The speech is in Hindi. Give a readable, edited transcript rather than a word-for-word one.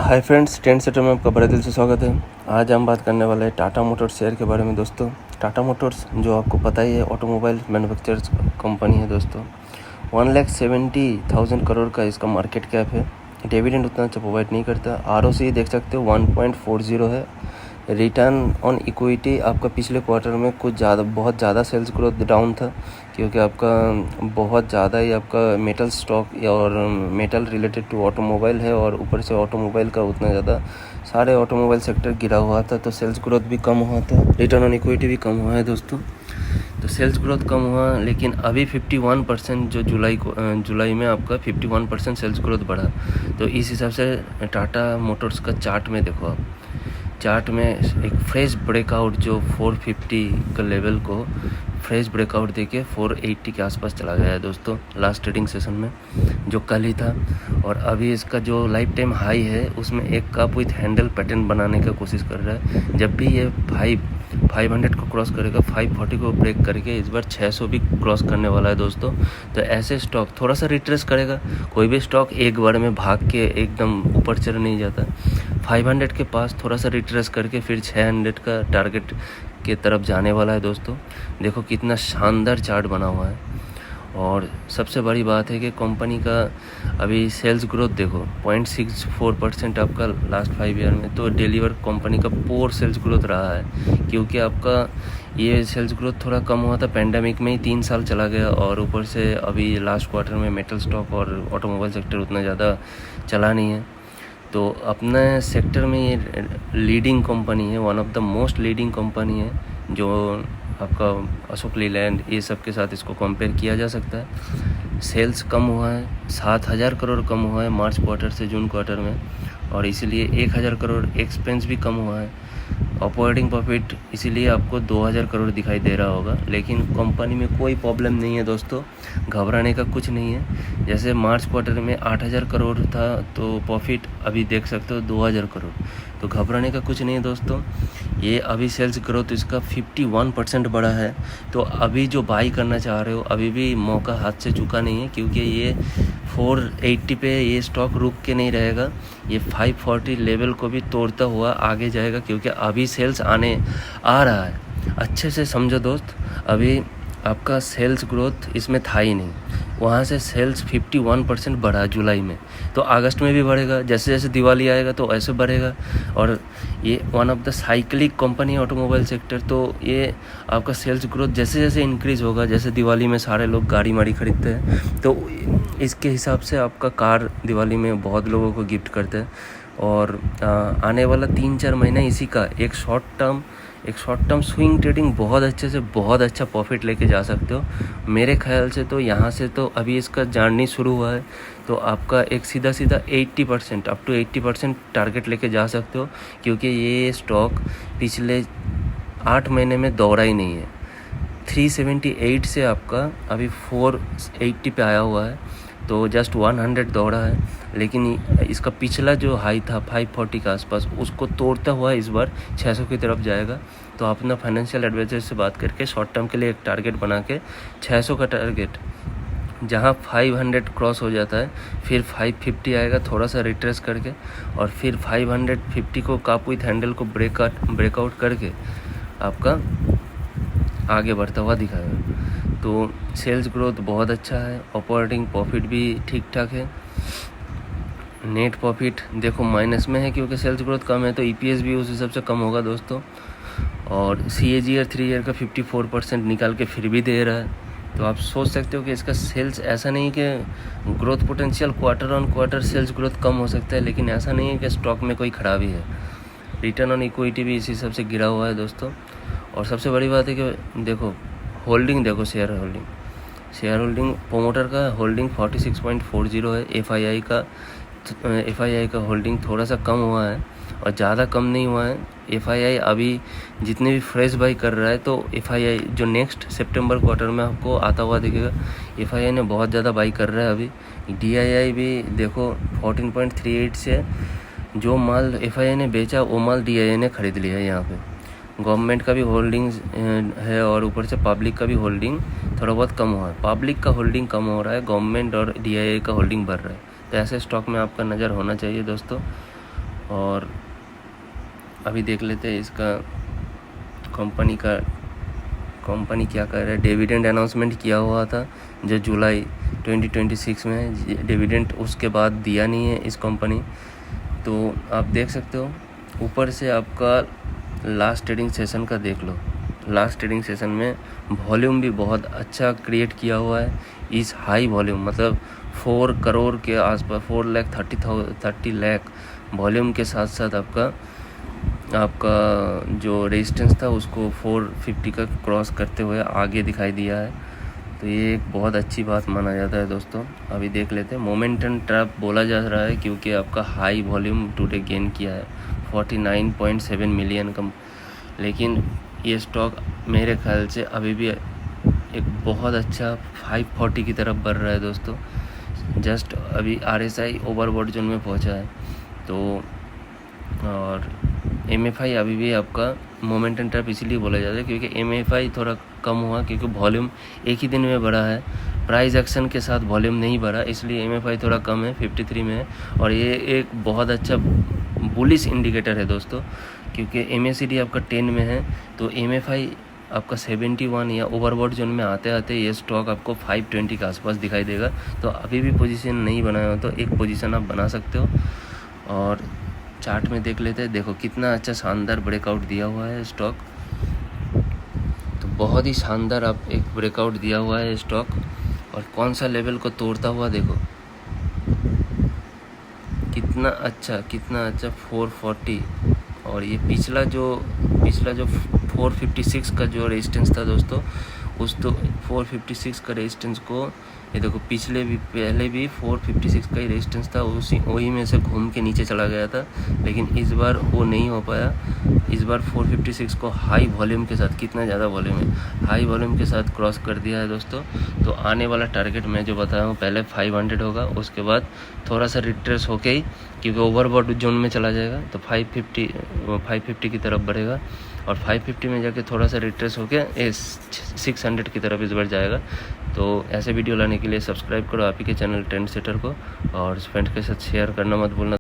हाय फ्रेंड्स, ट्रेंड सेटर में आपका बड़े दिल से स्वागत है। आज हम बात करने वाले हैं टाटा मोटर्स शेयर के बारे में। दोस्तों, टाटा मोटर्स जो आपको पता ही है ऑटोमोबाइल मैन्युफैक्चरर्स कंपनी है। दोस्तों, 1,70,000 करोड़ का इसका मार्केट कैप है। डिविडेंड उतना अच्छा प्रोवाइड नहीं करता। ROC देख सकते हो 1.40 है। रिटर्न ऑन इक्विटी आपका पिछले क्वार्टर में बहुत ज़्यादा सेल्स ग्रोथ डाउन था, क्योंकि आपका बहुत ज़्यादा ही आपका मेटल स्टॉक और मेटल रिलेटेड टू ऑटोमोबाइल है, और ऊपर से ऑटोमोबाइल का उतना ज़्यादा सारे ऑटोमोबाइल सेक्टर गिरा हुआ था, तो सेल्स ग्रोथ भी कम हुआ था, रिटर्न ऑन इक्विटी भी कम हुआ है। दोस्तों, तो सेल्स ग्रोथ कम हुआ, लेकिन अभी 51% जो जुलाई में आपका 51% सेल्स ग्रोथ बढ़ा। तो इस हिसाब से टाटा मोटर्स का चार्ट में देखो आप, चार्ट में एक फ्रेश ब्रेकआउट जो 450 का लेवल को फ्रेश ब्रेकआउट देके 480 के आसपास चला गया है। दोस्तों, लास्ट ट्रेडिंग सेशन में जो कल ही था, और अभी इसका जो लाइफ टाइम हाई है उसमें एक कप विथ हैंडल पैटर्न बनाने का कोशिश कर रहा है। जब भी ये 500 को क्रॉस करेगा, 540 को ब्रेक करके इस बार 600 भी क्रॉस करने वाला है। दोस्तों, तो ऐसे स्टॉक थोड़ा सा रिट्रेस करेगा। कोई भी स्टॉक एक बार में भाग के एकदम ऊपर चढ़ नहीं जाता। 500 के पास थोड़ा सा रिट्रेस करके फिर 600 का टारगेट के तरफ जाने वाला है। दोस्तों, देखो कितना शानदार चार्ट बना हुआ है। और सबसे बड़ी बात है कि कंपनी का अभी सेल्स ग्रोथ देखो 0.64% आपका लास्ट 5 ईयर में, तो डिलीवर कंपनी का पोर सेल्स ग्रोथ रहा है, क्योंकि आपका ये सेल्स ग्रोथ थोड़ा कम हुआ था। पेंडेमिक में ही 3 साल चला गया, और ऊपर से अभी लास्ट क्वार्टर में मेटल स्टॉक और ऑटोमोबाइल सेक्टर उतना ज़्यादा चला नहीं है। तो अपने सेक्टर में ये लीडिंग कंपनी है, one of the most leading company है, जो आपका अशोक लीलैंड ये सब के साथ इसको कंपेयर किया जा सकता है। सेल्स कम हुआ है, 7,000 करोड़ कम हुआ है मार्च क्वार्टर से जून क्वार्टर में, और इसीलिए 1,000 करोड़ एक्सपेंस भी कम हुआ है। ऑपरेटिंग प्रॉफिट इसीलिए आपको 2,000 करोड़ दिखाई दे रहा होगा, लेकिन कंपनी में कोई प्रॉब्लम नहीं है। दोस्तों, घबराने का कुछ नहीं है। जैसे मार्च क्वार्टर में 8,000 करोड़ था, तो प्रॉफिट अभी देख सकते हो 2,000 करोड़, तो घबराने का कुछ नहीं है। दोस्तों, ये अभी सेल्स ग्रोथ इसका 51% बढ़ा है। तो अभी जो बाई करना चाह रहे हो, अभी भी मौका हाथ से चुका नहीं है, क्योंकि ये 480 पे ये स्टॉक रुक के नहीं रहेगा। ये 540 लेवल को भी तोड़ता हुआ आगे जाएगा, क्योंकि अभी सेल्स आ रहा है। अच्छे से समझो दोस्त, अभी आपका सेल्स ग्रोथ इसमें था ही नहीं, वहाँ से सेल्स 51% बढ़ा जुलाई में, तो अगस्त में भी बढ़ेगा। जैसे जैसे दिवाली आएगा तो ऐसे बढ़ेगा। और ये one of the cyclic company automobile sector, तो ये आपका सेल्स ग्रोथ जैसे जैसे इंक्रीज़ होगा, जैसे दिवाली में सारे लोग गाड़ी माड़ी खरीदते हैं, तो इसके हिसाब से आपका कार दिवाली में बहुत लोगों को गिफ्ट करते हैं। और आने वाला 3-4 महीना इसी का एक शॉर्ट टर्म स्विंग ट्रेडिंग बहुत अच्छे से बहुत अच्छा प्रॉफिट लेके जा सकते हो। मेरे ख्याल से तो यहाँ से तो अभी इसका जर्नी शुरू हुआ है, तो आपका एक सीधा 80% अप टू 80% टारगेट लेके जा सकते हो, क्योंकि ये स्टॉक पिछले 8 महीने में दौड़ा ही नहीं है। 378 से आपका अभी 480 पे आया हुआ है, तो जस्ट 100 दौड़ा है। लेकिन इसका पिछला जो हाई था 540 के आसपास, उसको तोड़ता हुआ इस बार 600 की तरफ जाएगा। तो आप अपना फाइनेंशियल एडवाइजर से बात करके शॉर्ट टर्म के लिए एक टारगेट बना के 600 का टारगेट, जहाँ 500 क्रॉस हो जाता है, फिर 550 आएगा थोड़ा सा रिट्रेस करके, और फिर 550 को काप विथ हैंडल को ब्रेकआउट करके आपका आगे बढ़ता हुआ दिखाएगा। तो सेल्स ग्रोथ बहुत अच्छा है, ऑपरेटिंग प्रॉफिट भी ठीक ठाक है। नेट प्रॉफिट देखो माइनस में है, क्योंकि सेल्स ग्रोथ कम है, तो EPS भी उस हिसाब से कम होगा। दोस्तों, और CAGR 3 ईयर का 54% निकाल के फिर भी दे रहा है। तो आप सोच सकते हो कि इसका सेल्स ऐसा नहीं कि growth potential quarter on quarter sales growth कम हो सकता है, लेकिन ऐसा नहीं है कि स्टॉक में कोई खराबी है। रिटर्न ऑन इक्विटी भी इसी हिसाब से गिरा हुआ है। दोस्तों, और सबसे बड़ी बात है कि देखो होल्डिंग, देखो शेयर होल्डिंग प्रोमोटर का होल्डिंग 46.40 है। FII का होल्डिंग थोड़ा सा कम हुआ है, और ज़्यादा कम नहीं हुआ है। FII अभी जितने भी फ्रेश बाई कर रहा है, तो FII जो नेक्स्ट सितंबर क्वार्टर में आपको आता हुआ दिखेगा, FII ने बहुत ज़्यादा बाई कर रहा है अभी। DII भी देखो 14.38 से जो माल FII ने बेचा, वो माल DII ने खरीद लिया है। यहाँ पे गवर्नमेंट का भी होल्डिंग्स है, और ऊपर से पब्लिक का भी होल्डिंग थोड़ा बहुत कम हुआ है। पब्लिक का होल्डिंग कम हो रहा है, गवर्नमेंट और DII का होल्डिंग बढ़ रहा है। तो ऐसे स्टॉक में आपका नज़र होना चाहिए दोस्तों। और अभी देख लेते हैं इसका कंपनी क्या कर रहा है। डिविडेंड अनाउंसमेंट किया हुआ था जो जुलाई 2026 में, डिविडेंड उसके बाद दिया नहीं है इस कंपनी। तो आप देख सकते हो ऊपर से आपका लास्ट ट्रेडिंग सेशन का देख लो। लास्ट ट्रेडिंग सेशन में वॉल्यूम भी बहुत अच्छा क्रिएट किया हुआ है। इस हाई वॉल्यूम मतलब 4 करोड़ के आसपास, 4,30,000 लाख वॉल्यूम के साथ साथ आपका जो रेजिस्टेंस था उसको 450 का क्रॉस करते हुए आगे दिखाई दिया है। तो ये एक बहुत अच्छी बात माना जाता है दोस्तों। अभी देख लेते हैं। मोमेंटम ट्रैप बोला जा रहा है क्योंकि आपका हाई वॉल्यूम टुडे गेन किया है 49.7 मिलियन का, लेकिन ये स्टॉक मेरे ख्याल से अभी भी एक बहुत अच्छा 540 की तरफ बढ़ रहा है दोस्तों। जस्ट अभी RSI ओवरबॉट जोन में पहुंचा है। तो और MFI अभी भी आपका मोमेंटम ट्रैप इसीलिए बोला जाता है क्योंकि MFI थोड़ा कम हुआ क्योंकि वॉल्यूम एक ही दिन में बढ़ा है, प्राइस एक्शन के साथ वॉल्यूम नहीं बढ़ा, इसलिए MFI थोड़ा कम है, 53 में है। और ये एक बहुत अच्छा बुलिश इंडिकेटर है दोस्तों क्योंकि MACD आपका 10 में है, तो MFI आपका 71 या ओवरबॉट जोन में आते आते ये स्टॉक आपको 520 के आसपास दिखाई देगा। तो अभी भी पोजीशन नहीं बनाया हो तो एक पोजीशन आप बना सकते हो। और चार्ट में देख लेते हैं, देखो कितना अच्छा शानदार ब्रेकआउट दिया हुआ है स्टॉक। तो बहुत ही शानदार आप एक ब्रेकआउट दिया हुआ है स्टॉक, और कौन सा लेवल को तोड़ता हुआ देखो कितना अच्छा 440। और ये पिछला जो 456 का जो रेजिस्टेंस था दोस्तों, उस तो 456 का रेजिस्टेंस को ये देखो पहले भी 456 का ही रेजिस्टेंस था, वही में से घूम के नीचे चला गया था, लेकिन इस बार वो नहीं हो पाया। इस बार 456 को हाई वॉल्यूम के साथ, कितना ज़्यादा वॉल्यूम है, हाई वॉल्यूम के साथ क्रॉस कर दिया है दोस्तों। तो आने वाला टारगेट मैं जो बताया हूँ पहले 500 होगा, उसके बाद थोड़ा सा रिट्रेस होके ही क्योंकि ओवरबॉट जोन में चला जाएगा तो 550 की तरफ बढ़ेगा, और 550 में जाके थोड़ा सा रिट्रेस होके 600 की तरफ इस बार जाएगा। तो ऐसे वीडियो लाने के लिए सब्सक्राइब करो आप ही के चैनल ट्रेंड सेटर को, और फ्रेंड्स के साथ शेयर करना मत भूलना।